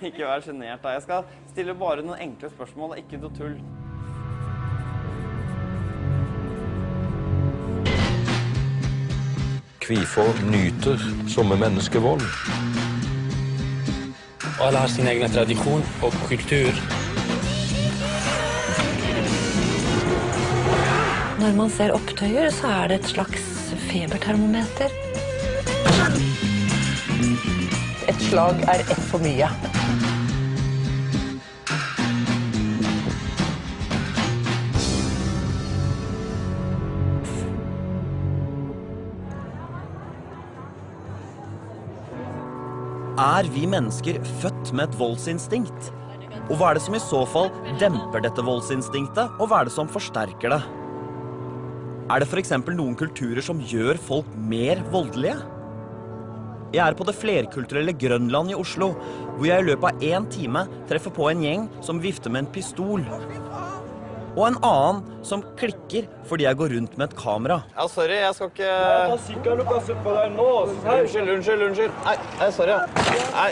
Ikke vær genert da. Jeg skal stille bare noen enkle spørsmål, ikke noe tull. Hvorfor nyter somme mennesker vold? Alle har sin egen tradisjon og kultur. Når man ser opptøyer, så det et slags febertermometer. Et slag ett for mye. Vi mennesker født med et voldsinstinkt? Og hva det som i så fall demper dette voldsinstinktet, og hva det som forsterker det? Det for eksempel noen kulturer som gjør folk mer voldelige? Jeg på det flerkulturelle Grønland i Oslo, hvor jeg i løpet av 1 time treffer på en gjeng som vifter med en pistol. Og en annen som klikker fordi jeg går rundt med et kamera. Ja, sorry, jeg skal ikke... Unnskyld. Nei, sorry. Nei,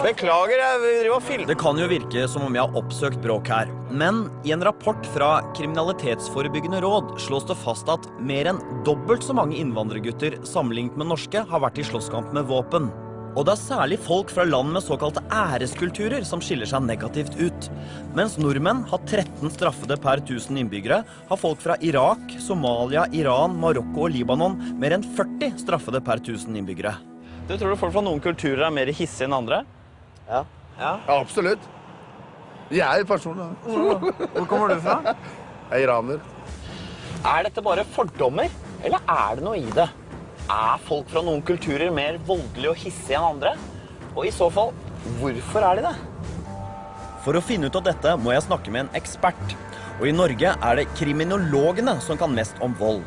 beklager, jeg driver og filmer. Det kan jo virke som om jeg har oppsøkt bråk her. Men i en rapport fra Kriminalitetsforebyggende råd slås det fast at mer enn dobbelt så mange innvandrergutter sammenlignet med norske har vært i slåsskamp med våpen. Og det særlig folk fra land med såkalte æreskulturer som skiller seg negativt ut. Mens nordmenn har 13 straffede per 1000 innbyggere, har folk fra Irak, Somalia, Iran, Marokko og Libanon mer enn 40 straffede per 1000 innbyggere. Du tror folk fra noen kulturer mer hissige enn andre? Ja. Ja, absolutt. Jeg personlig. Hvor kommer du fra? Jeg er iraner. Dette bare fordommer, eller det noe i det? Folk fra noen kulturer mer voldelige og hissige enn andre? Og i så fall, hvorfor de det? For å finne ut av dette må jeg snakke med en ekspert. Og i Norge det kriminologene som kan mest om vold.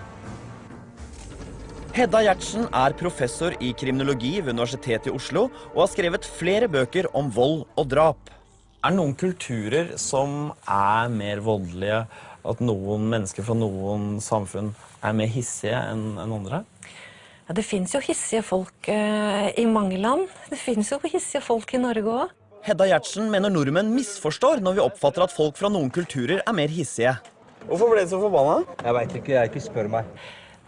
Hedda Gjertsen professor i kriminologi ved Universitetet i Oslo og har skrevet flere bøker om vold og drap. Det noen kulturer som mer voldelige, at noen mennesker fra noen samfunn mer hissige enn andre? Ja, det finnes jo hissige folk i mange land. Det finnes jo hissige folk i Norge også. Hedda Gjertsen mener nordmenn misforstår når vi oppfatter at folk fra noen kulturer mer hissige. Hvorfor ble du så forbannet? Jeg vet ikke, ikke spør meg.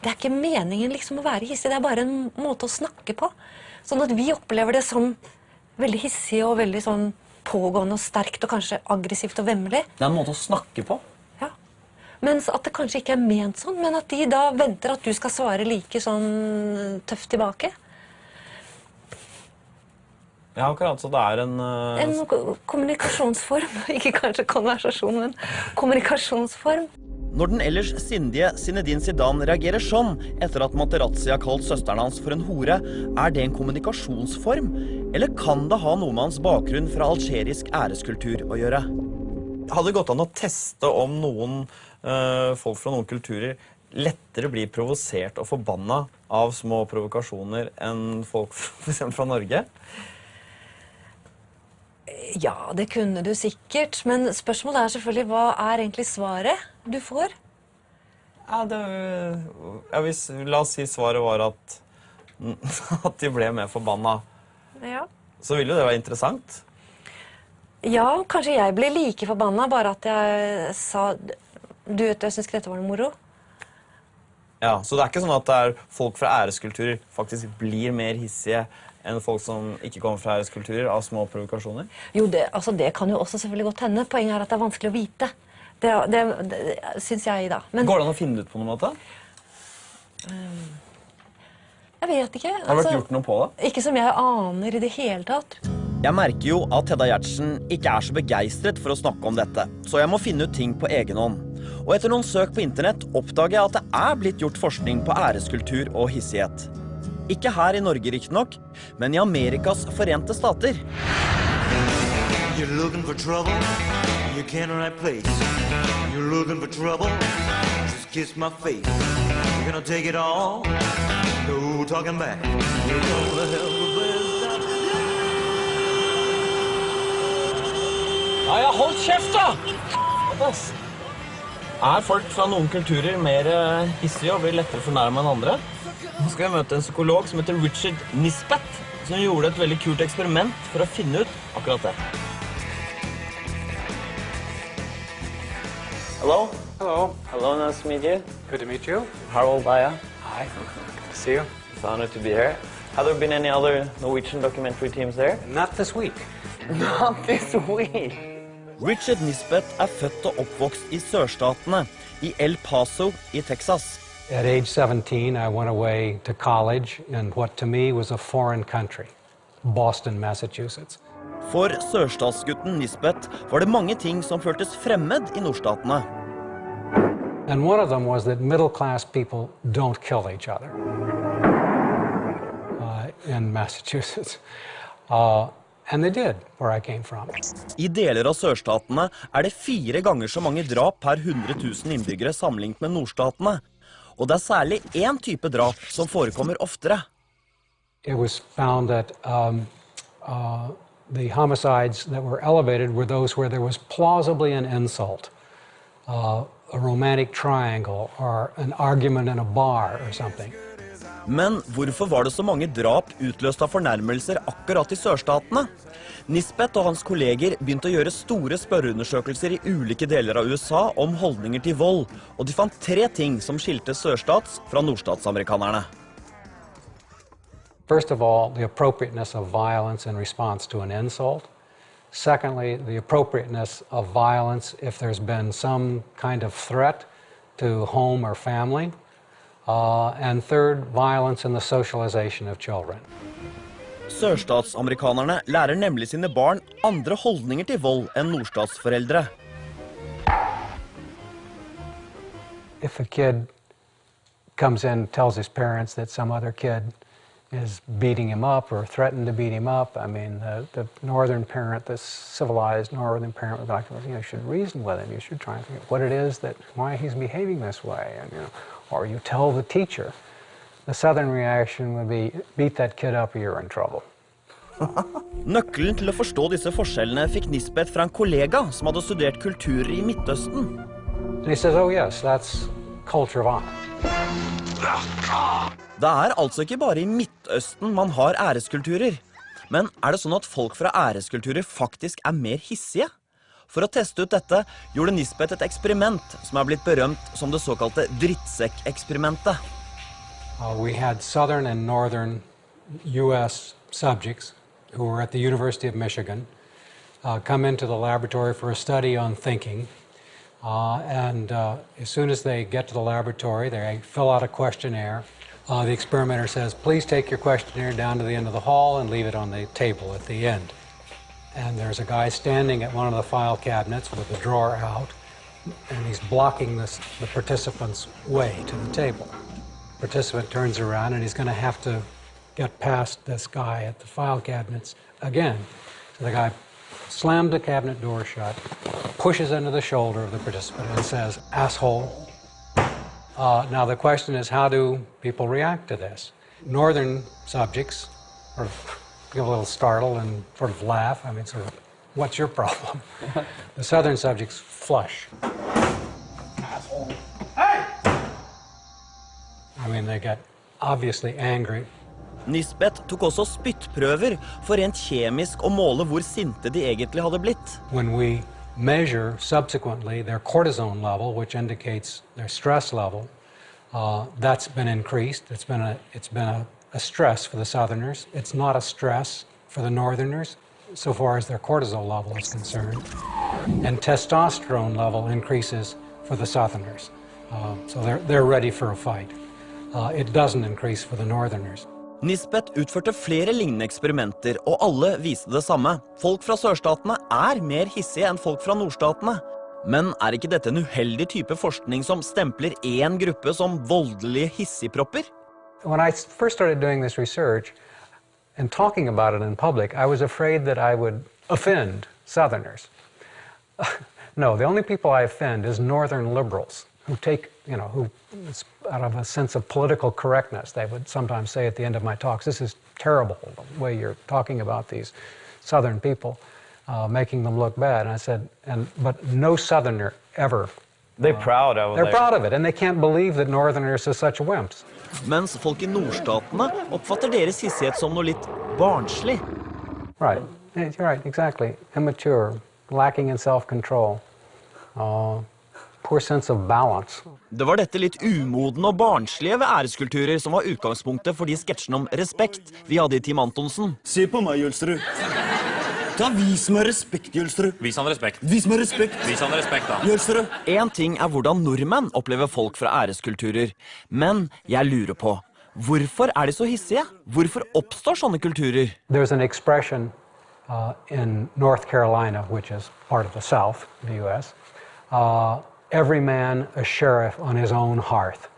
Det ikke meningen liksom å være hissig, det bare en måte å snakke på. Sånn at vi opplever det som veldig hissig og veldig sånn pågående og sterkt og kanskje aggressivt og vemmelig. Det en måte å snakke på? Ja. Mens at det kanskje ikke ment sånn, men at de da venter at du skal svare like sånn tøft tilbake. Ja, akkurat, så det en... En kommunikasjonsform, ikke kanskje konversasjon, men kommunikasjonsform. Når den ellers sindige Zinedine Zidane reagerer sånn etter at Materazzi har kalt søsteren hans for en hore, det en kommunikasjonsform? Eller kan det ha noe med hans bakgrunn fra algerisk æreskultur å gjøre? Hadde det gått an å teste om noen folk fra noen kulturer lettere blir provosert og forbannet av små provokasjoner enn folk for eksempel fra Norge? Ja, det kunne du sikkert, men spørsmålet selvfølgelig, hva egentlig svaret du får? Ja, la oss si svaret var at de ble mer forbannet. Ja. Så ville jo det være interessant. Ja, kanskje jeg ble like forbannet, bare at jeg sa, du vet, jeg synes ikke dette var noe moro. Ja, så det ikke sånn at det folk fra æreskulturer faktisk blir mer hissige enn folk som ikke kommer fra æreskulturer av små provokasjoner? Jo, det kan jo også selvfølgelig godt hende. Poenget at det vanskelig å vite. Det synes jeg da. Men, går det an å finne det ut på noen måte? Jeg vet ikke. Har det vært gjort noe på det? Ikke som jeg aner i det hele tatt. Jeg merker jo at Hedda Gjertsen ikke så begeistret for å snakke om dette, så jeg må finne ut ting på egen hånd. Og etter noen søk på internett oppdager jeg at det blitt gjort forskning på æreskultur og hissighet. Ikke her i Norge riktignok, men i Amerikas Forente Stater. You're looking for trouble, you can't right place. You're looking for trouble, just kiss my face. You're gonna take it all, no talking back. You're gonna have the best of it. Ja, hold kjeft da! Folk fra noen kulturer mer hissige og blir lettere fornærmet enn andre? Nå skal jeg møte en psykolog som heter Richard Nisbet, som gjorde et veldig kult eksperiment for å finne ut akkurat det. Hello. Hello. Hello, nice to meet you. Good to meet you. How old are you? Hi. Good to see you. It's an honor to be here. Have there been any other Norwegian documentary teams there? Not this week. Not this week. Richard Nisbet født og oppvokst I sørstatene, I El Paso I Texas. At age 17, I went away to college in what to me was a foreign country, Boston, Massachusetts. For sørstatsgutten Nisbet var det mange ting som føltes fremmed I nordstatene. And one of them was that middle-class people don't kill each other in Massachusetts. And they did, where I came from. I deler av sørstatene det 4 ganger så mange drap per 100 000 innbyggere sammenlignet med nordstatene. Og det særlig en type drap som forekommer oftere. It was found that the homicides that were elevated were those where there was plausibly an insult, a romantic triangle, or an argument in a bar or something. Men hvorfor var det så mange drap utløst av fornærmelser akkurat I sørstatene? Nisbet og hans kolleger begynte å gjøre store spørreundersøkelser I ulike deler av USA om holdninger til vold, og de fant 3 ting som skilte sørstats fra nordstatsamerikanerne. First of all, the appropriateness of violence in response to an insult. Secondly, the appropriateness of violence if there's been some kind of threat to home or family. And third, violence in the socialization of children. Sørstatsamerikanerne lærer nemlig sine barn andre holdninger til vold enn nordstatsforeldre. If a kid comes in and tells his parents that some other kid is beating him up or threatened to beat him up, I mean, the northern parent, the civilized northern parent would be like, you should reason with him. You should try and figure out what it is why he's behaving this way. And, or you tell the teacher. The southern reaction would be, beat that kid up or you're in trouble. Nøkkelen til å forstå disse forskjellene fikk Nisbet fra en kollega som hadde studert kulturer I Midtøsten. And he says, oh yes, that's culture of honor. Det altså ikke bare I Midtøsten man har æreskulturer. Men det sånn at folk fra æreskulturer faktisk mer hissige? For å teste ut dette gjorde Nisbet et eksperiment som blitt berømt som det såkalte drittsekk-eksperimentet. We had southern and northern U.S. subjects who were at the University of Michigan come into the laboratory for a study on thinking. And as soon as they get to the laboratory, they fill out a questionnaire. The experimenter says, please take your questionnaire down to the end of the hall and leave it on the table at the end. And there's a guy standing at one of the file cabinets with the drawer out, and he's blocking the participant's way to the table. The participant turns around, and he's going to have to get past this guy at the file cabinets again. So the guy slams the cabinet door shut, pushes into the shoulder of the participant, and says, asshole. Now the question is, how do people react to this? Northern subjects are get a little startled and sort of laugh. I mean, sort of, what's your problem? The southern subjects flush. Asshole. Hey! I mean, they get obviously angry. Nisbet tok også spyttprøver for rent kjemisk å måle hvor sinte de egentlig hadde blitt. When we measure subsequently their cortisone level, which indicates their stress level, that's been increased. It's been a stress for the Southerners. It's not a stress for the Northerners, so far as their cortisol level is concerned. And testosterone level increases for the Southerners. So they're ready for a fight. It doesn't increase for the Northerners. Nisbet utførte flere lignende eksperimenter, og alle viste det samme. Folk fra sørstatene mer hissige enn folk fra nordstatene. Men ikke dette en uheldig type forskning som stempler en gruppe som voldelige hissigpropper? When I first started doing this research and talking about it in public, I was afraid that I would offend Southerners. No, the only people I offend is Northern liberals who take, who out of a sense of political correctness, they would sometimes say at the end of my talks, this is terrible, the way you're talking about these Southern people, making them look bad. And I said, but no Southerner ever They're proud of They're proud of it, and they can't believe that Northerners are such wimps. Mens folk I nordstatene oppfatter deres hissighet som noe litt barnslig. Right. You're right, exactly. Immature, lacking in self-control, poor sense of balance. Det var dette litt umodne og barnslige ved æreskulturer som var utgangspunktet for de sketsjene om respekt vi hadde I Team Antonsen. Se på meg, Jølsrud. Da vis meg respekt, Jølsrud. Vis han respekt. Vis meg respekt. Vis han respekt, da. Jølsrud. En ting hvordan nordmenn opplever folk fra æreskulturer, men jeg lurer på, hvorfor de så hissige? Hvorfor oppstår sånne kulturer? There's an expression in North Carolina, which is part of the South, the U.S., every man a sheriff on his own hearth.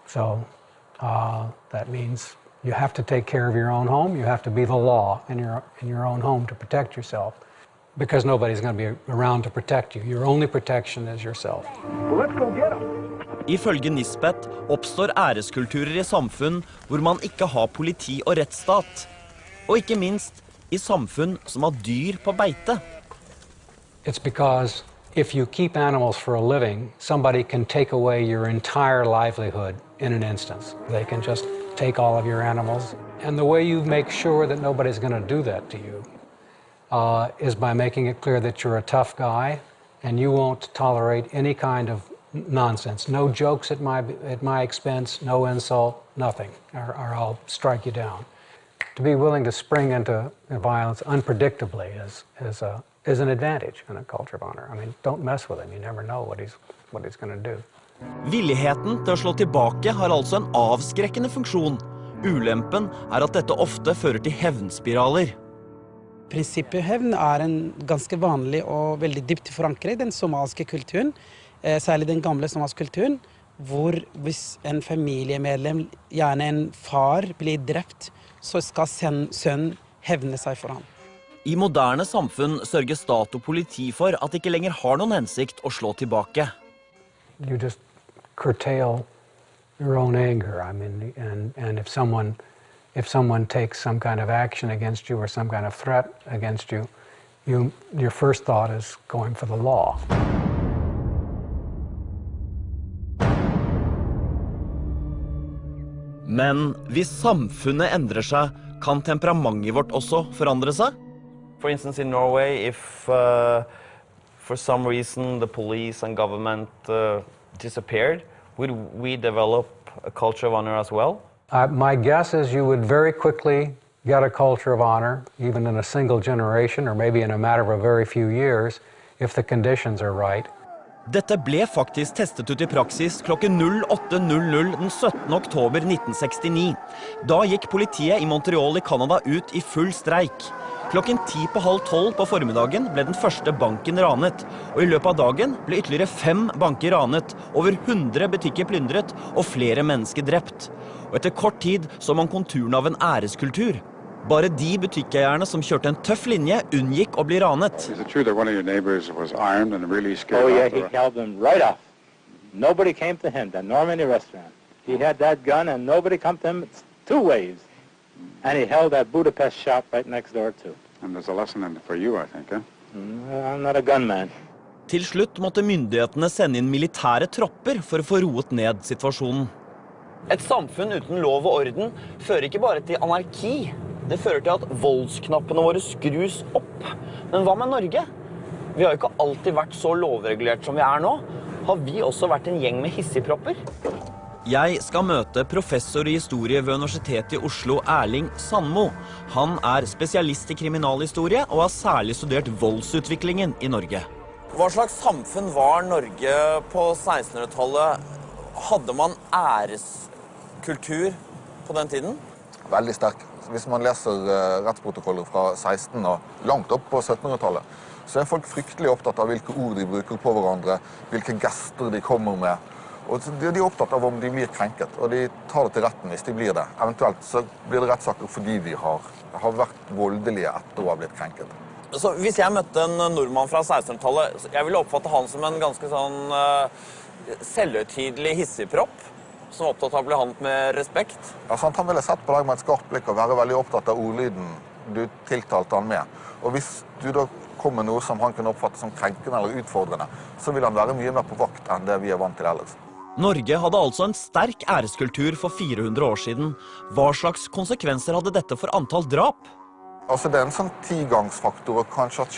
So that means you have to take care of your own home. You have to be the law in your own home to protect yourself, because nobody's going to be around to protect you. Your only protection is yourself. Well, let's go get him. Ifølge Nisbet oppstår æreskulturer I samfunn hvor man ikke har politi og rettsstat. Og ikke minst I samfunn som har dyr på beite. It's because if you keep animals for a living, somebody can take away your entire livelihood in an instance. They can just take all of your animals. And the way you make sure that nobody's going to do that to you is by making it clear that you're a tough guy and you won't tolerate any kind of nonsense. No jokes at my expense, no insult, nothing, or I'll strike you down. To be willing to spring into violence unpredictably is an advantage in a culture of honor. I mean, don't mess with him. You never know what he's going to do. Villigheten til å slå tilbake har altså en avskrekkende funksjon. Ulempen at dette ofte fører til hevnspiraler. Prinsippet hevn en ganske vanlig og veldig dypt forankret I den somaliske kulturen, særlig den gamle somaliske kulturen, hvor hvis en familiemedlem, gjerne en far, blir drept, så skal sønnen hevne seg for ham. I moderne samfunn sørger stat og politi for at det ikke lenger har noen hensikt å slå tilbake. You just curtail your own anger. I mean, and if someone takes some kind of action against you or some kind of threat against you, your first thought is going for the law. Men hvis samfunnet endrer seg, kan temperamentet vårt også forandre seg? For instance, in Norway, if for some reason the police and government disappeared, would we develop a culture of honor as well? My guess is you would very quickly get a culture of honor, even in a single generation, or maybe in a matter of a very few years, if the conditions are right. Dette ble faktisk testet ut I praksis klokken 08:00 den 17. oktober 1969. Da gikk politiet I Montreal I Canada ut I full streik. Klokken 11:10 på formiddagen ble den første banken ranet, og I løpet av dagen ble ytterligere 5 banker ranet, over 100 butikker plyndret og flere mennesker drept. Og etter kort tid så man konturen av en æreskultur. Bare de butikkeierne som kjørte en tøff linje unngikk å bli ranet. Is it true that one of your neighbors was armed and really scared? Oh yeah, he held them right off. Nobody came to him, the Normandy restaurant. He had that gun and nobody come to him 2 ways. And he held that Budapest shop right next door too. And there's a lesson in it for you, I think, eh? I'm not a gunman. Til slutt måtte myndighetene sende inn militære tropper for å få roet ned situasjonen. Et samfunn uten lov og orden fører ikke bare til anarki. Det fører til at voldsknappene våre skrus opp. Men hva med Norge? Vi har jo ikke alltid vært så lovregulert som vi nå. Har vi også vært en gjeng med hissigpropper? Jeg skal møte professor I historie ved Universitetet I Oslo, Erling Sandmo. Han spesialist I kriminalhistorie og har særlig studert voldsutviklingen I Norge. Hva slags samfunn var Norge på 1600-tallet? Hadde man æreskultur på den tiden? Veldig sterk. Hvis man leser rettsprotokoller fra 16 og langt opp på 1700-tallet, så folk fryktelig opptatt av hvilke ord de bruker på hverandre, hvilke gester de kommer med. Og de opptatt av om de blir krenket, og de tar det til retten hvis de blir det. Eventuelt så blir det rettssaker fordi de har vært voldelige etter å ha blitt krenket. Så hvis jeg møtte en nordmann fra 1600-tallet, jeg ville oppfatte han som en ganske sånn selvhøytidelig hissigpropp, som opptatt av å bli behandlet med respekt. Ja, sant, han ville sett på deg med et skarpt blikk og være veldig opptatt av ordlyden du tiltalte han med. Og hvis du da kom med noe som han kunne oppfatte som krenkende eller utfordrende, så vil han være mye mer på vakt enn det vi vant til ellers. Norge hadde altså en sterk æreskultur for 400 år siden. Hva slags konsekvenser hadde dette for antall drap? Altså det er en sånn 10-gangsfaktor, og kanskje at